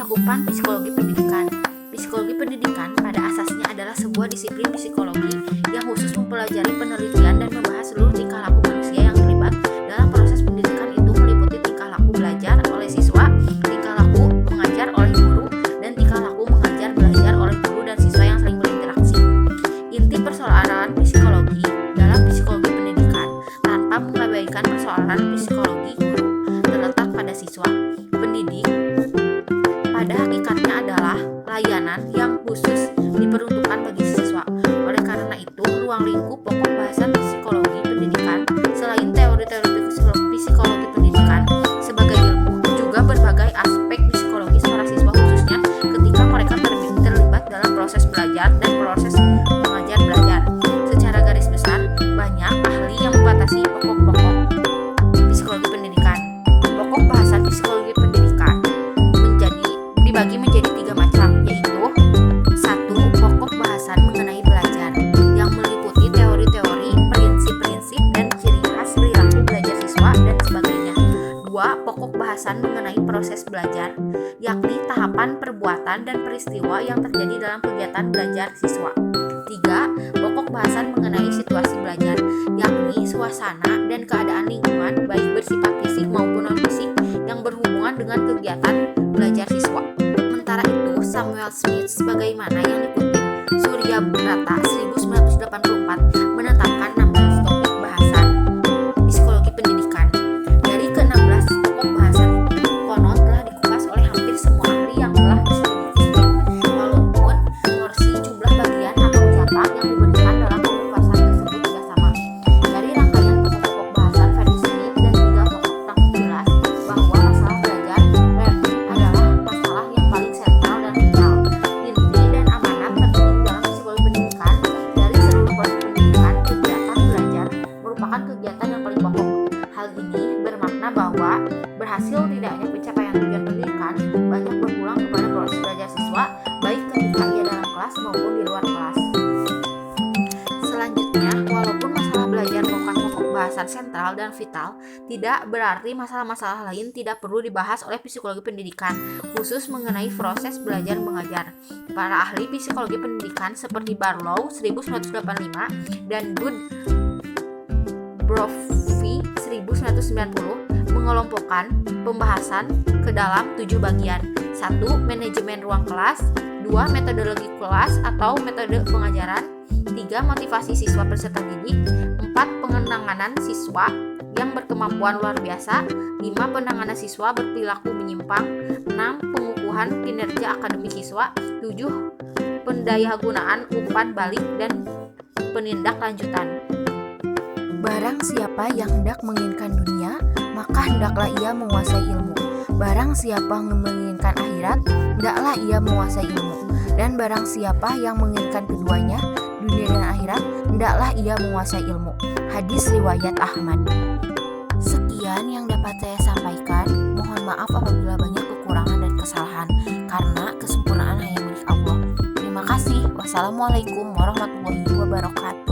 Cakupan psikologi pendidikan. Psikologi pendidikan pada asasnya adalah sebuah disiplin psikologi yang khusus mempelajari penelitian dan membahas seluruh tingkah laku manusia yang terlibat dalam proses pendidikan. Itu meliputi tingkah laku belajar oleh siswa, tingkah laku mengajar oleh guru, dan tingkah laku mengajar belajar oleh guru dan siswa yang saling berinteraksi. Inti persoalan psikologi dalam psikologi pendidikan tanpa mengabaikan persoalan psikologi guru terletak pada siswa. Pendidik pada hakikatnya adalah layanan yang khusus diperuntukkan bagi siswa. Oleh karena itu, ruang lingkup pokok bahasan psikologi pendidikan selain teori-teori psikologi pendidikan sebagai ilmu, juga berbagai aspek psikologis para siswa, khususnya ketika mereka terlibat dalam proses belajar dan proses mengajar belajar. Secara garis besar, banyak ahli yang membatasi pokok-pokok psikologi pendidikan. Pokok bahasan psikologi pendidikan dibagi menjadi 3 macam, yaitu 1. Pokok bahasan mengenai belajar yang meliputi teori-teori, prinsip-prinsip, dan ciri khas perilaku belajar siswa dan sebagainya. 2. Pokok bahasan mengenai proses belajar, yakni tahapan, perbuatan, dan peristiwa yang terjadi dalam kegiatan belajar siswa. 3. Pokok bahasan mengenai situasi belajar, yakni suasana dan keadaan lingkungan baik bersifat fisik maupun non-fisik yang berhubungan dengan kegiatan belajar siswa. Sementara itu, Samuel Smith sebagaimana yang dikutip Surya Brata 1984 menetapkan 16 topik bahasan psikologi pendidikan. Dari ke-16 pokok bahasan itu konon telah dikupas oleh hampir semua ahli yang telah diselidiki, walaupun porsi jumlah bagian atau jatah yang diberikan dalam pembahasan tersebut tidak sama. Dari rangkaian pokok bahasan versi Smith dan 3 pokok tentang jelas bahwa masalah belajar learning adalah masalah yang paling sentral dan vital. Inti dan amanat penting dalam psikologi pendidikan dari seluruh proses pendidikan, kegiatan belajar merupakan kegiatan yang paling pokok. Hal ini bermakna bahwa berhasil tidaknya pencapaian tujuan pendidikan banyak berpulang kepada proses belajar siswa, baik ketika ia dalam kelas maupun di luar kelas. Selanjutnya, walaupun masalah belajar merupakan pokok bahasan sentral dan vital, tidak berarti masalah-masalah lain tidak perlu dibahas oleh psikologi pendidikan, khusus mengenai proses belajar mengajar. Para ahli psikologi pendidikan seperti Barlow 1985 dan Brophy 1990 mengelompokkan pembahasan ke dalam 7 bagian. 1. Manajemen ruang kelas. 2. Metodologi kelas atau metode pengajaran. 3. Motivasi siswa peserta didik. 4. Pengenanganan siswa yang berkemampuan luar biasa. 5. Penanganan siswa berperilaku menyimpang. 6. Pengukuhan kinerja akademik siswa. 7. Pendayagunaan umpan balik dan penindaklanjutan. Barang siapa yang hendak menginginkan dunia, maka hendaklah ia menguasai ilmu. Barang siapa yang menginginkan akhirat, hendaklah ia menguasai ilmu. Dan barang siapa yang menginginkan keduanya, dunia dan akhirat, hendaklah ia menguasai ilmu. Hadis riwayat Ahmad. Sekian yang dapat saya sampaikan. Mohon maaf apabila banyak kekurangan dan kesalahan, karena kesempurnaan hanya milik Allah. Terima kasih. Wassalamualaikum warahmatullahi wabarakatuh.